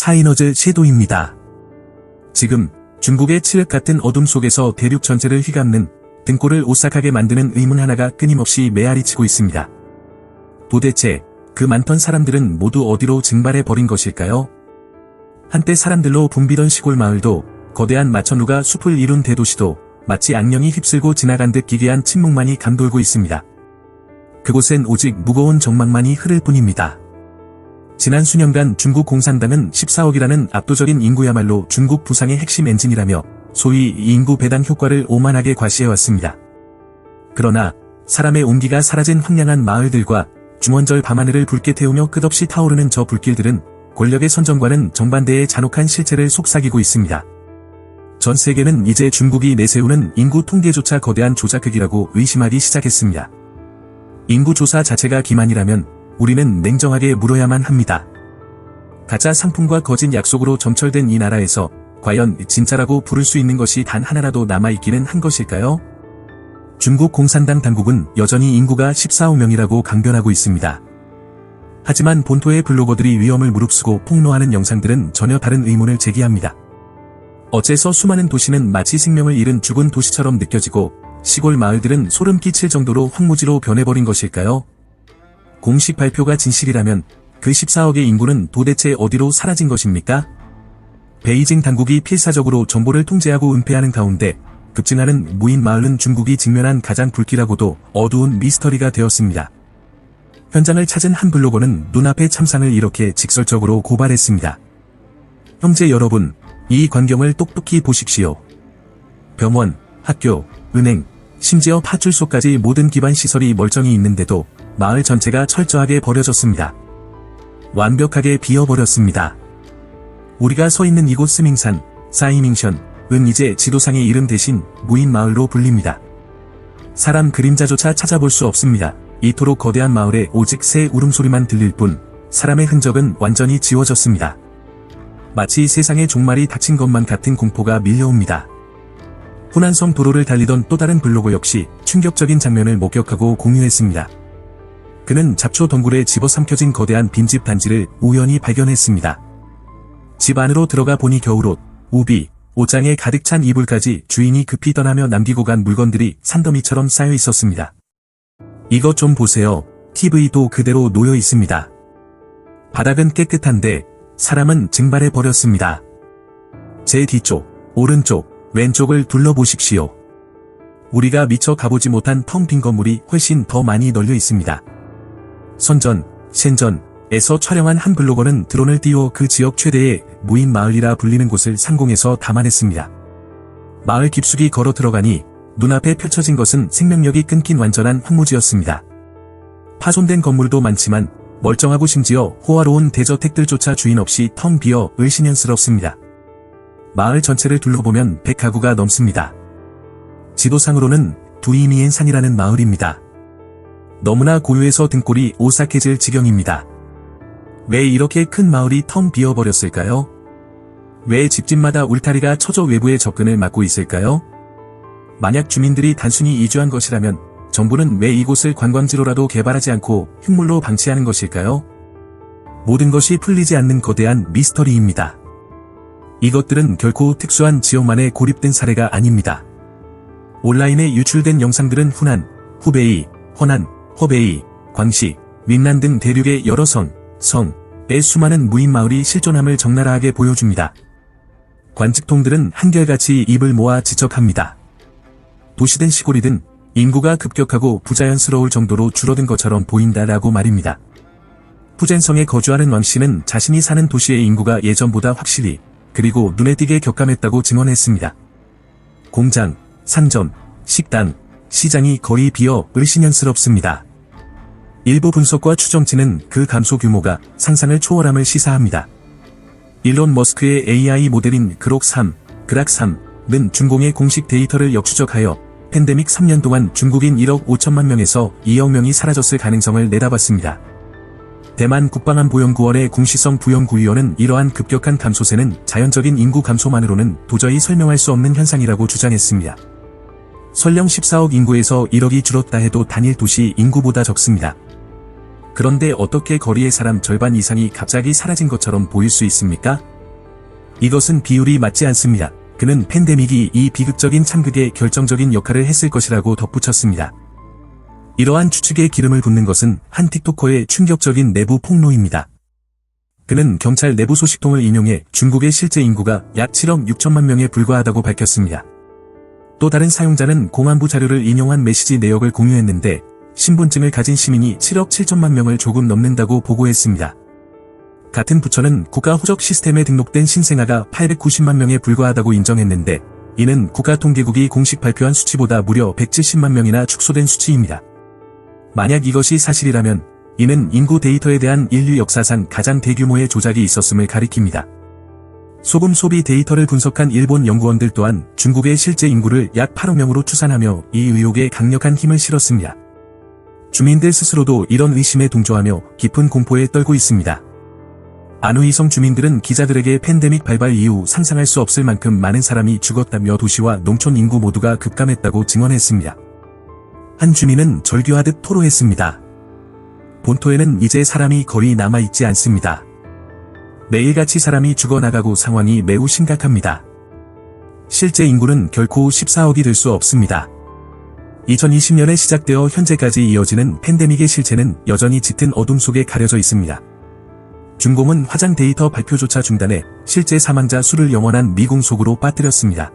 차이너즈 섀도입니다. 지금 중국의 칠흑 같은 어둠 속에서 대륙 전체를 휘감는 등골을 오싹하게 만드는 의문 하나가 끊임없이 메아리치고 있습니다. 도대체 그 많던 사람들은 모두 어디로 증발해 버린 것일까요? 한때 사람들로 붐비던 시골 마을도, 거대한 마천루가 숲을 이룬 대도시도 마치 악령이 휩쓸고 지나간 듯 기괴한 침묵만이 감돌고 있습니다. 그곳엔 오직 무거운 정막만이 흐를 뿐입니다. 지난 수년간 중국 공산당은 14억이라는 압도적인 인구야말로 중국 부상의 핵심 엔진이라며 소위 인구 배당 효과를 오만하게 과시해왔습니다. 그러나 사람의 온기가 사라진 황량한 마을들과 중원절 밤하늘을 붉게 태우며 끝없이 타오르는 저 불길들은 권력의 선전과는 정반대의 잔혹한 실체를 속삭이고 있습니다. 전 세계는 이제 중국이 내세우는 인구 통계조차 거대한 조작극이라고 의심하기 시작했습니다. 인구 조사 자체가 기만이라면 우리는 냉정하게 물어야만 합니다. 가짜 상품과 거짓 약속으로 점철된 이 나라에서 과연 진짜라고 부를 수 있는 것이 단 하나라도 남아있기는 한 것일까요? 중국 공산당 당국은 여전히 인구가 14억 명이라고 강변하고 있습니다. 하지만 본토의 블로거들이 위험을 무릅쓰고 폭로하는 영상들은 전혀 다른 의문을 제기합니다. 어째서 수많은 도시는 마치 생명을 잃은 죽은 도시처럼 느껴지고 시골 마을들은 소름 끼칠 정도로 황무지로 변해버린 것일까요? 공식 발표가 진실이라면 그 14억의 인구는 도대체 어디로 사라진 것입니까? 베이징 당국이 필사적으로 정보를 통제하고 은폐하는 가운데 급증하는 무인 마을은 중국이 직면한 가장 불길하고도 어두운 미스터리가 되었습니다. 현장을 찾은 한 블로거는 눈앞의 참상을 이렇게 직설적으로 고발했습니다. 형제 여러분, 이 광경을 똑똑히 보십시오. 병원, 학교, 은행, 심지어 파출소까지 모든 기반 시설이 멀쩡히 있는데도 마을 전체가 철저하게 버려졌습니다. 완벽하게 비어버렸습니다. 우리가 서 있는 이곳 스밍산, 사이밍션은 이제 지도상의 이름 대신 무인 마을로 불립니다. 사람 그림자조차 찾아볼 수 없습니다. 이토록 거대한 마을에 오직 새 울음소리만 들릴 뿐 사람의 흔적은 완전히 지워졌습니다. 마치 세상의 종말이 닥친 것만 같은 공포가 밀려옵니다. 후난성 도로를 달리던 또 다른 블로거 역시 충격적인 장면을 목격하고 공유했습니다. 그는 잡초 덩굴에 집어삼켜진 거대한 빈집 단지를 우연히 발견했습니다. 집 안으로 들어가 보니 겨울옷, 우비, 옷장에 가득 찬 이불까지 주인이 급히 떠나며 남기고 간 물건들이 산더미처럼 쌓여 있었습니다. 이것 좀 보세요. TV도 그대로 놓여 있습니다. 바닥은 깨끗한데 사람은 증발해 버렸습니다. 제 뒤쪽, 오른쪽, 왼쪽을 둘러보십시오. 우리가 미처 가보지 못한 텅 빈 건물이 훨씬 더 많이 널려 있습니다. 선전, 셴전에서 촬영한 한 블로거는 드론을 띄워 그 지역 최대의 무인 마을이라 불리는 곳을 상공에서 담아냈습니다. 마을 깊숙이 걸어 들어가니 눈앞에 펼쳐진 것은 생명력이 끊긴 완전한 황무지였습니다. 파손된 건물도 많지만 멀쩡하고 심지어 호화로운 대저택들조차 주인 없이 텅 비어 을씨년스럽습니다. 마을 전체를 둘러보면 100가구가 넘습니다. 지도상으로는 두이미엔산이라는 마을입니다. 너무나 고요해서 등골이 오싹해질 지경입니다. 왜 이렇게 큰 마을이 텅 비어버렸을까요? 왜 집집마다 울타리가 처져 외부의 접근을 막고 있을까요? 만약 주민들이 단순히 이주한 것이라면 정부는 왜 이곳을 관광지로라도 개발하지 않고 흉물로 방치하는 것일까요? 모든 것이 풀리지 않는 거대한 미스터리입니다. 이것들은 결코 특수한 지역만의 고립된 사례가 아닙니다. 온라인에 유출된 영상들은 후난, 후베이, 허난, 허베이, 광시, 윈난 등 대륙의 여러 성의 수많은 무인 마을이 실존함을 적나라하게 보여줍니다. 관측통들은 한결같이 입을 모아 지적합니다. 도시든 시골이든 인구가 급격하고 부자연스러울 정도로 줄어든 것처럼 보인다라고 말입니다. 푸젠성에 거주하는 왕씨는 자신이 사는 도시의 인구가 예전보다 확실히 그리고 눈에 띄게 격감했다고 증언했습니다. 공장, 상점, 식당, 시장이 거의 비어 을씨년스럽습니다. 일부 분석과 추정치는 그 감소 규모가 상상을 초월함을 시사합니다. 일론 머스크의 AI 모델인 그락3는 준공의 공식 데이터를 역추적하여 팬데믹 3년 동안 중국인 1억 5천만 명에서 2억 명이 사라졌을 가능성을 내다봤습니다. 대만 국방안보연구원의 궁시성 부연구위원은 이러한 급격한 감소세는 자연적인 인구 감소만으로는 도저히 설명할 수 없는 현상이라고 주장했습니다. 설령 14억 인구에서 1억이 줄었다 해도 단일 도시 인구보다 적습니다. 그런데 어떻게 거리의 사람 절반 이상이 갑자기 사라진 것처럼 보일 수 있습니까? 이것은 비율이 맞지 않습니다. 그는 팬데믹이 이 비극적인 참극에 결정적인 역할을 했을 것이라고 덧붙였습니다. 이러한 추측에 기름을 붓는 것은 한 틱토커의 충격적인 내부 폭로입니다. 그는 경찰 내부 소식통을 인용해 중국의 실제 인구가 약 7억 6천만 명에 불과하다고 밝혔습니다. 또 다른 사용자는 공안부 자료를 인용한 메시지 내역을 공유했는데 신분증을 가진 시민이 7억 7천만 명을 조금 넘는다고 보고했습니다. 같은 부처는 국가 호적 시스템에 등록된 신생아가 890만 명에 불과하다고 인정했는데 이는 국가통계국이 공식 발표한 수치보다 무려 170만 명이나 축소된 수치입니다. 만약 이것이 사실이라면 이는 인구 데이터에 대한 인류 역사상 가장 대규모의 조작이 있었음을 가리킵니다. 소금 소비 데이터를 분석한 일본 연구원들 또한 중국의 실제 인구를 약 8억 명으로 추산하며 이 의혹에 강력한 힘을 실었습니다. 주민들 스스로도 이런 의심에 동조하며 깊은 공포에 떨고 있습니다. 안후이성 주민들은 기자들에게 팬데믹 발발 이후 상상할 수 없을 만큼 많은 사람이 죽었다며 도시와 농촌 인구 모두가 급감했다고 증언했습니다. 한 주민은 절규하듯 토로했습니다. 본토에는 이제 사람이 거의 남아있지 않습니다. 매일같이 사람이 죽어나가고 상황이 매우 심각합니다. 실제 인구는 결코 14억이 될 수 없습니다. 2020년에 시작되어 현재까지 이어지는 팬데믹의 실체는 여전히 짙은 어둠 속에 가려져 있습니다. 중공은 화장 데이터 발표조차 중단해 실제 사망자 수를 영원한 미궁 속으로 빠뜨렸습니다.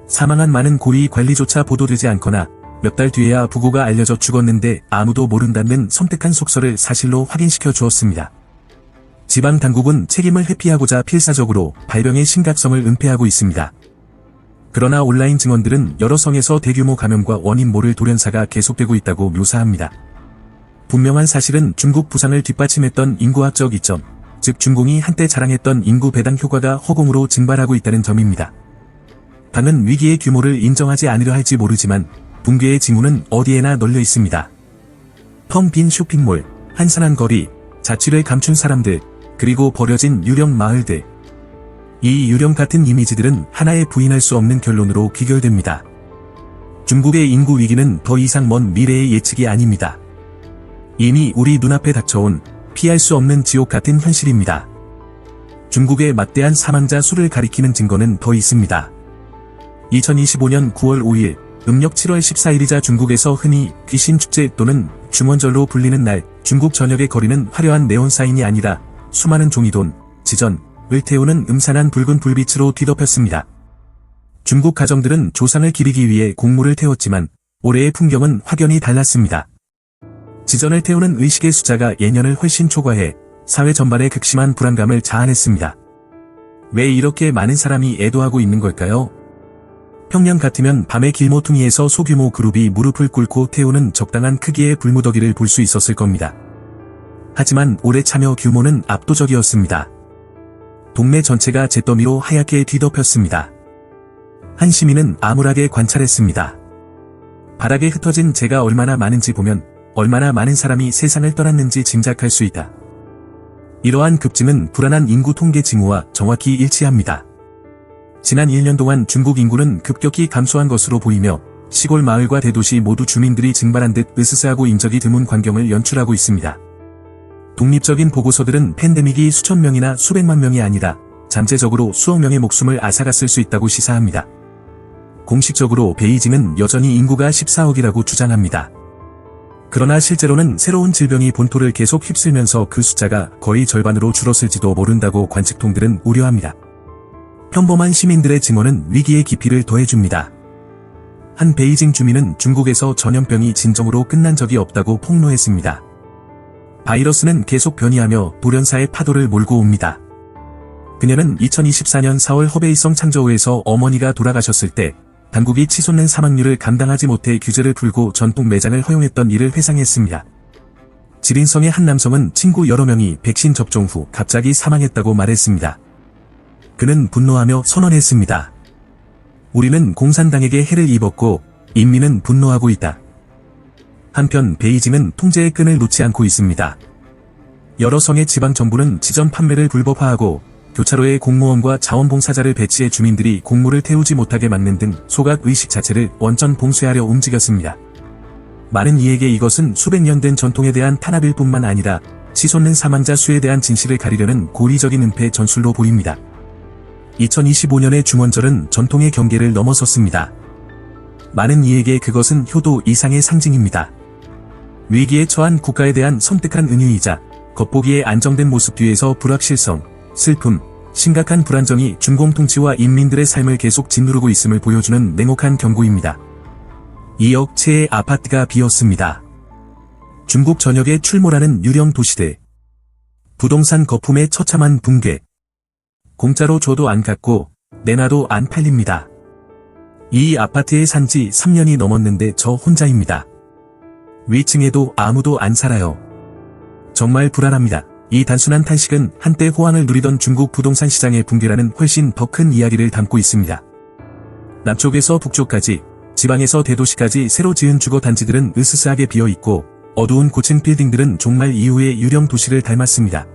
사망한 많은 고리 관리조차 보도되지 않거나 몇 달 뒤에야 부고가 알려져 죽었는데 아무도 모른다는 섬뜩한 속설을 사실로 확인시켜 주었습니다. 지방 당국은 책임을 회피하고자 필사적으로 발병의 심각성을 은폐하고 있습니다. 그러나 온라인 증언들은 여러 성에서 대규모 감염과 원인 모를 돌연사가 계속되고 있다고 묘사합니다. 분명한 사실은 중국 부상을 뒷받침했던 인구학적 이점, 즉 중공이 한때 자랑했던 인구 배당 효과가 허공으로 증발하고 있다는 점입니다. 당은 위기의 규모를 인정하지 않으려 할지 모르지만 붕괴의 징후는 어디에나 널려 있습니다. 텅 빈 쇼핑몰, 한산한 거리, 자취를 감춘 사람들, 그리고 버려진 유령 마을들. 이 유령 같은 이미지들은 하나의 부인할 수 없는 결론으로 귀결됩니다. 중국의 인구 위기는 더 이상 먼 미래의 예측이 아닙니다. 이미 우리 눈앞에 닥쳐온 피할 수 없는 지옥 같은 현실입니다. 중국의 막대한 사망자 수를 가리키는 증거는 더 있습니다. 2025년 9월 5일, 음력 7월 14일이자 중국에서 흔히 귀신축제 또는 중원절로 불리는 날, 중국 전역의 거리는 화려한 네온사인이 아니라 수많은 종이돈, 지전을 태우는 음산한 붉은 불빛으로 뒤덮였습니다. 중국 가정들은 조상을 기리기 위해 곡물을 태웠지만 올해의 풍경은 확연히 달랐습니다. 지전을 태우는 의식의 숫자가 예년을 훨씬 초과해 사회 전반의 극심한 불안감을 자아냈습니다. 왜 이렇게 많은 사람이 애도하고 있는 걸까요? 평년 같으면 밤의 길모퉁이에서 소규모 그룹이 무릎을 꿇고 태우는 적당한 크기의 불무더기를 볼 수 있었을 겁니다. 하지만 올해 참여 규모는 압도적이었습니다. 동네 전체가 잿더미로 하얗게 뒤덮였습니다. 한 시민은 암울하게 관찰했습니다. 바닥에 흩어진 재가 얼마나 많은지 보면 얼마나 많은 사람이 세상을 떠났는지 짐작할 수 있다. 이러한 급증은 불안한 인구 통계 징후와 정확히 일치합니다. 지난 1년 동안 중국 인구는 급격히 감소한 것으로 보이며 시골 마을과 대도시 모두 주민들이 증발한 듯 으스스하고 인적이 드문 광경을 연출하고 있습니다. 독립적인 보고서들은 팬데믹이 수천 명이나 수백만 명이 아니라 잠재적으로 수억 명의 목숨을 앗아갔을 수 있다고 시사합니다. 공식적으로 베이징은 여전히 인구가 14억이라고 주장합니다. 그러나 실제로는 새로운 질병이 본토를 계속 휩쓸면서 그 숫자가 거의 절반으로 줄었을지도 모른다고 관측통들은 우려합니다. 평범한 시민들의 증언은 위기의 깊이를 더해줍니다. 한 베이징 주민은 중국에서 전염병이 진정으로 끝난 적이 없다고 폭로했습니다. 바이러스는 계속 변이하며 돌연사의 파도를 몰고 옵니다. 그녀는 2024년 4월 허베이성 창저우에서 어머니가 돌아가셨을 때 당국이 치솟는 사망률을 감당하지 못해 규제를 풀고 전통 매장을 허용했던 일을 회상했습니다. 지린성의 한 남성은 친구 여러 명이 백신 접종 후 갑자기 사망했다고 말했습니다. 그는 분노하며 선언했습니다. 우리는 공산당에게 해를 입었고 인민은 분노하고 있다. 한편 베이징은 통제의 끈을 놓지 않고 있습니다. 여러 성의 지방 정부는 지전 판매를 불법화하고 교차로에 공무원과 자원봉사자를 배치해 주민들이 곡물을 태우지 못하게 막는 등 소각 의식 자체를 원천 봉쇄하려 움직였습니다. 많은 이에게 이것은 수백 년 된 전통에 대한 탄압일 뿐만 아니라 치솟는 사망자 수에 대한 진실을 가리려는 고의적인 은폐 전술로 보입니다. 2025년의 중원절은 전통의 경계를 넘어섰습니다. 많은 이에게 그것은 효도 이상의 상징입니다. 위기에 처한 국가에 대한 섬뜩한 은유이자 겉보기에 안정된 모습 뒤에서 불확실성, 슬픔, 심각한 불안정이 중공 통치와 인민들의 삶을 계속 짓누르고 있음을 보여주는 냉혹한 경고입니다. 2억 채의 아파트가 비었습니다. 중국 전역에 출몰하는 유령 도시들. 부동산 거품의 처참한 붕괴. 공짜로 줘도 안 갖고 내놔도 안 팔립니다. 이 아파트에 산지 3년이 넘었는데 저 혼자입니다. 위층에도 아무도 안 살아요. 정말 불안합니다. 이 단순한 탄식은 한때 호황을 누리던 중국 부동산 시장의 붕괴라는 훨씬 더 큰 이야기를 담고 있습니다. 남쪽에서 북쪽까지, 지방에서 대도시까지 새로 지은 주거 단지들은 으스스하게 비어있고 어두운 고층 빌딩들은 종말 이후의 유령 도시를 닮았습니다.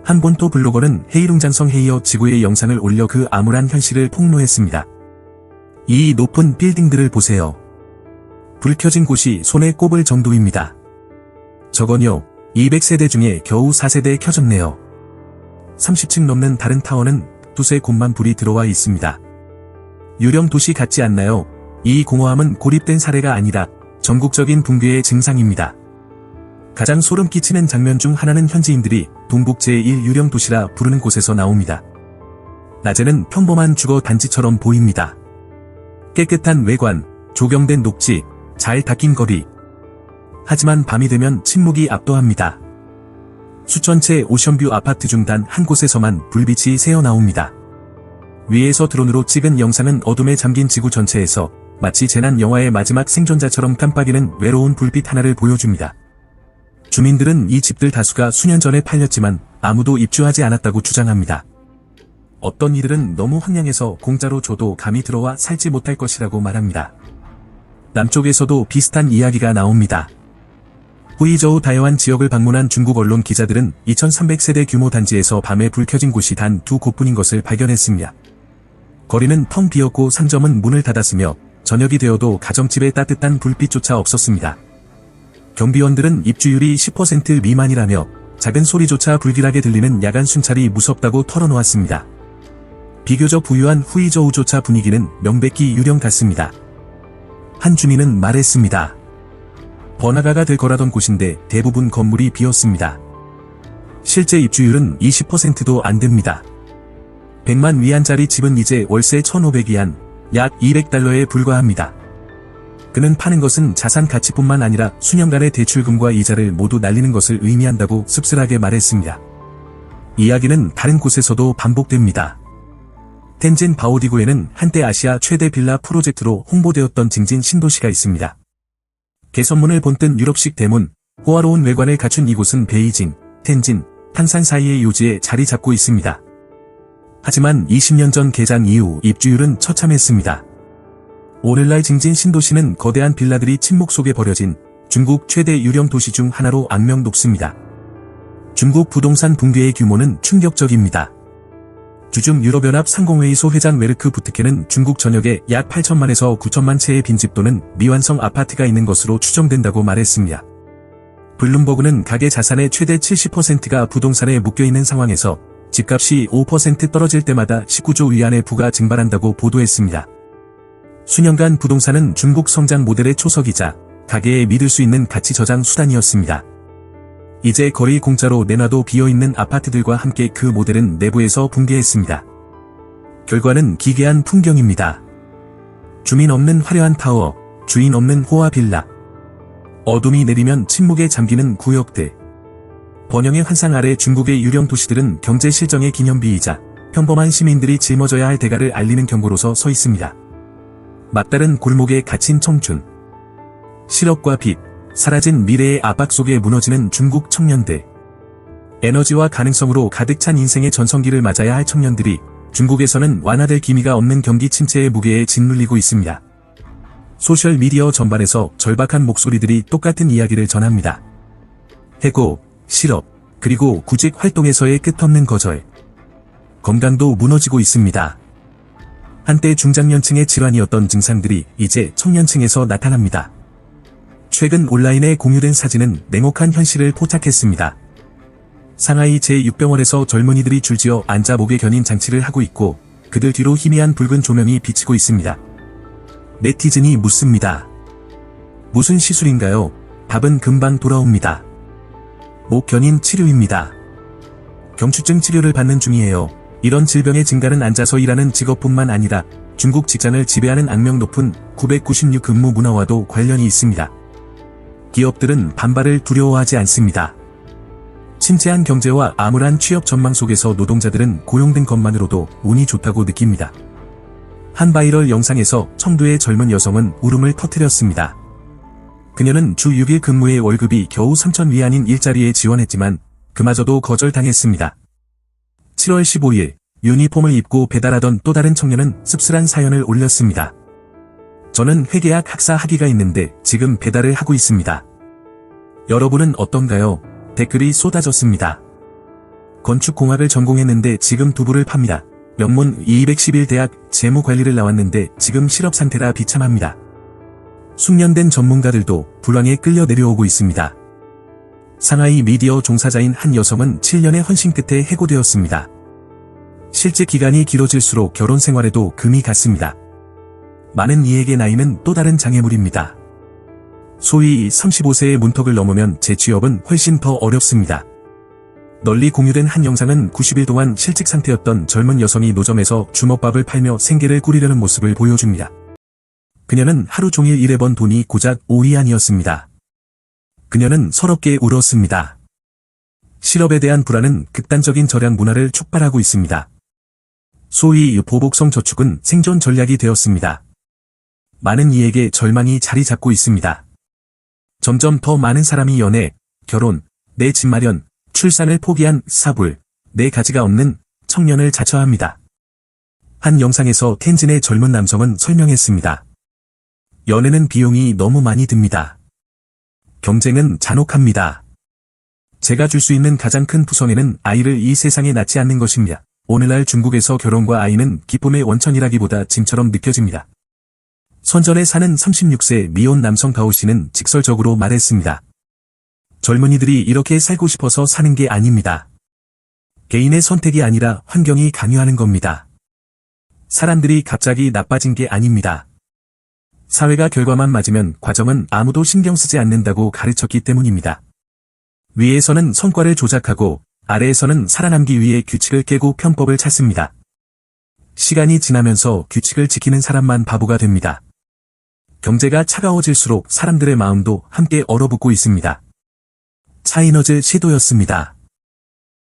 한 본토 블로거는 헤이룽장성 헤이어 지구의 영상을 올려 그 암울한 현실을 폭로했습니다. 이 높은 빌딩들을 보세요. 불 켜진 곳이 손에 꼽을 정도입니다. 저건요, 200세대 중에 겨우 4세대에 켜졌네요. 30층 넘는 다른 타워는 두세 곳만 불이 들어와 있습니다. 유령 도시 같지 않나요? 이 공허함은 고립된 사례가 아니라 전국적인 붕괴의 증상입니다. 가장 소름 끼치는 장면 중 하나는 현지인들이 동북 제1 유령 도시라 부르는 곳에서 나옵니다. 낮에는 평범한 주거 단지처럼 보입니다. 깨끗한 외관, 조경된 녹지, 잘 닦인 거리. 하지만 밤이 되면 침묵이 압도합니다. 수천 채 오션뷰 아파트 중 단 한 곳에서만 불빛이 새어나옵니다. 위에서 드론으로 찍은 영상은 어둠에 잠긴 지구 전체에서 마치 재난 영화의 마지막 생존자처럼 깜빡이는 외로운 불빛 하나를 보여줍니다. 주민들은 이 집들 다수가 수년 전에 팔렸지만 아무도 입주하지 않았다고 주장합니다. 어떤 이들은 너무 황량해서 공짜로 줘도 감이 들어와 살지 못할 것이라고 말합니다. 남쪽에서도 비슷한 이야기가 나옵니다. 후이저우 다여안 지역을 방문한 중국 언론 기자들은 2300세대 규모 단지에서 밤에 불 켜진 곳이 단 두 곳뿐인 것을 발견했습니다. 거리는 텅 비었고 상점은 문을 닫았으며 저녁이 되어도 가정집에 따뜻한 불빛조차 없었습니다. 경비원들은 입주율이 10% 미만이라며 작은 소리조차 불길하게 들리는 야간 순찰이 무섭다고 털어놓았습니다. 비교적 부유한 후이저우조차 분위기는 명백히 유령 같습니다. 한 주민은 말했습니다. 번화가가 될 거라던 곳인데 대부분 건물이 비었습니다. 실제 입주율은 20%도 안 됩니다. 100만 위안짜리 집은 이제 월세 1,500위안, 약 200달러에 불과합니다. 그는 파는 것은 자산 가치뿐만 아니라 수년간의 대출금과 이자를 모두 날리는 것을 의미한다고 씁쓸하게 말했습니다. 이야기는 다른 곳에서도 반복됩니다. 텐진 바오디구에는 한때 아시아 최대 빌라 프로젝트로 홍보되었던 징진 신도시가 있습니다. 개선문을 본뜬 유럽식 대문, 호화로운 외관을 갖춘 이곳은 베이징, 텐진, 탄산 사이의 요지에 자리 잡고 있습니다. 하지만 20년 전 개장 이후 입주율은 처참했습니다. 오늘날 징진 신도시는 거대한 빌라들이 침묵 속에 버려진 중국 최대 유령 도시 중 하나로 악명 높습니다. 중국 부동산 붕괴의 규모는 충격적입니다. 주중 유럽연합 상공회의소 회장 메르크 부트케는 중국 전역에 약 8천만에서 9천만 채의 빈집 또는 미완성 아파트가 있는 것으로 추정된다고 말했습니다. 블룸버그는 가계 자산의 최대 70%가 부동산에 묶여있는 상황에서 집값이 5% 떨어질 때마다 19조 위안의 부가 증발한다고 보도했습니다. 수년간 부동산은 중국 성장 모델의 초석이자 가계에 믿을 수 있는 가치 저장 수단이었습니다. 이제 거리 공짜로 내놔도 비어있는 아파트들과 함께 그 모델은 내부에서 붕괴했습니다. 결과는 기괴한 풍경입니다. 주민 없는 화려한 타워, 주인 없는 호화 빌라. 어둠이 내리면 침묵에 잠기는 구역들. 번영의 환상 아래 중국의 유령 도시들은 경제 실정의 기념비이자 평범한 시민들이 짊어져야 할 대가를 알리는 경고로서 서 있습니다. 막다른 골목에 갇힌 청춘. 실업과 빚, 사라진 미래의 압박 속에 무너지는 중국 청년들. 에너지와 가능성으로 가득 찬 인생의 전성기를 맞아야 할 청년들이 중국에서는 완화될 기미가 없는 경기 침체의 무게에 짓눌리고 있습니다. 소셜미디어 전반에서 절박한 목소리들이 똑같은 이야기를 전합니다. 해고, 실업, 그리고 구직 활동에서의 끝없는 거절. 건강도 무너지고 있습니다. 한때 중장년층의 질환이었던 증상들이 이제 청년층에서 나타납니다. 최근 온라인에 공유된 사진은 냉혹한 현실을 포착했습니다. 상하이 제6병원에서 젊은이들이 줄지어 앉아 목에 겨닌 장치를 하고 있고 그들 뒤로 희미한 붉은 조명이 비치고 있습니다. 네티즌이 묻습니다. 무슨 시술인가요? 답은 금방 돌아옵니다. 목 겨닌 치료입니다. 경추증 치료를 받는 중이에요. 이런 질병의 증가는 앉아서 일하는 직업뿐만 아니라 중국 직장을 지배하는 악명 높은 996 근무 문화와도 관련이 있습니다. 기업들은 반발을 두려워하지 않습니다. 침체한 경제와 암울한 취업 전망 속에서 노동자들은 고용된 것만으로도 운이 좋다고 느낍니다. 한 바이럴 영상에서 청두의 젊은 여성은 울음을 터뜨렸습니다. 그녀는 주 6일 근무의 월급이 겨우 3천 위안인 일자리에 지원했지만 그마저도 거절당했습니다. 7월 15일 유니폼을 입고 배달하던 또 다른 청년은 씁쓸한 사연을 올렸습니다. 저는 회계학 학사 학위가 있는데 지금 배달을 하고 있습니다. 여러분은 어떤가요? 댓글이 쏟아졌습니다. 건축공학을 전공했는데 지금 두부를 팝니다. 명문 211대학 재무관리를 나왔는데 지금 실업 상태라 비참합니다. 숙련된 전문가들도 불황에 끌려 내려오고 있습니다. 상하이 미디어 종사자인 한 여성은 7년의 헌신 끝에 해고되었습니다. 실직 기간이 길어질수록 결혼 생활에도 금이 갔습니다. 많은 이에게 나이는 또 다른 장애물입니다. 소위 35세의 문턱을 넘으면 재취업은 훨씬 더 어렵습니다. 널리 공유된 한 영상은 90일 동안 실직 상태였던 젊은 여성이 노점에서 주먹밥을 팔며 생계를 꾸리려는 모습을 보여줍니다. 그녀는 하루 종일 일해번 돈이 고작 5위안이었습니다. 그녀는 서럽게 울었습니다. 실업에 대한 불안은 극단적인 절약 문화를 촉발하고 있습니다. 소위 보복성 저축은 생존 전략이 되었습니다. 많은 이에게 절망이 자리 잡고 있습니다. 점점 더 많은 사람이 연애, 결혼, 내 집 마련, 출산을 포기한 사불, 네 가지가 없는 청년을 자처합니다. 한 영상에서 텐진의 젊은 남성은 설명했습니다. 연애는 비용이 너무 많이 듭니다. 경쟁은 잔혹합니다. 제가 줄 수 있는 가장 큰 부성에는 아이를 이 세상에 낳지 않는 것입니다. 오늘날 중국에서 결혼과 아이는 기쁨의 원천이라기보다 짐처럼 느껴집니다. 선전에 사는 36세 미혼 남성 가오 씨는 직설적으로 말했습니다. 젊은이들이 이렇게 살고 싶어서 사는 게 아닙니다. 개인의 선택이 아니라 환경이 강요하는 겁니다. 사람들이 갑자기 나빠진 게 아닙니다. 사회가 결과만 맞으면 과정은 아무도 신경 쓰지 않는다고 가르쳤기 때문입니다. 위에서는 성과를 조작하고 아래에서는 살아남기 위해 규칙을 깨고 편법을 찾습니다. 시간이 지나면서 규칙을 지키는 사람만 바보가 됩니다. 경제가 차가워질수록 사람들의 마음도 함께 얼어붙고 있습니다. 차이너즈 시도였습니다.